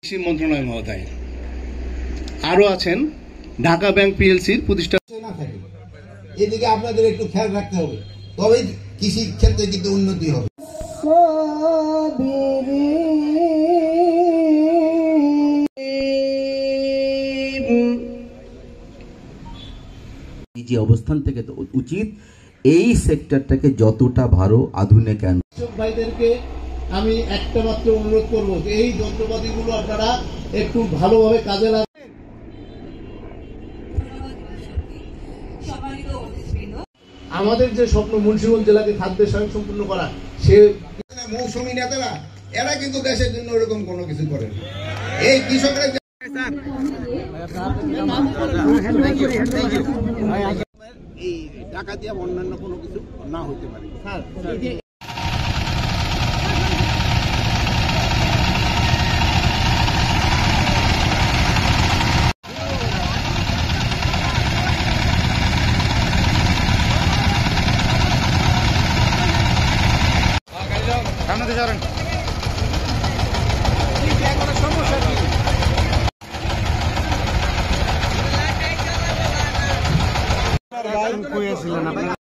কৃষি মন্ত্রণালয় মহোদয় আরো আছেন ঢাকা ব্যাংক পিএলসির প্রতিষ্ঠাতা না থাকে এদিকে আপনাদের একটু খেয়াল রাখতে হবে, তবেই কৃষির ক্ষেত্রে কিন্তু উন্নতি হবে। যে অবস্থান থেকে তো উচিত এই সেক্টরটাকে যতটা ভালো আধুনিক ভাইদেরকে আমি একটা মাত্র অনুরোধ করবো যে এই যন্ত্রপাতিগুলো আপনারা একটু ভালোভাবে কাজে লাগান। আমাদের যে স্বপ্ন মুন্সিগঞ্জ জেলাকে খাদ্যে স্বয়ংসম্পূর্ণ করা, সে মৌসুমী নেতারা এরা কিন্তু দেশের জন্য এরকম কোনো কিছু করে না। এই কৃষকরা এই টাকা দিয়ে অন্যান্য কোনো কিছু না হতে পারে। সামনে যাবেন সমস্যা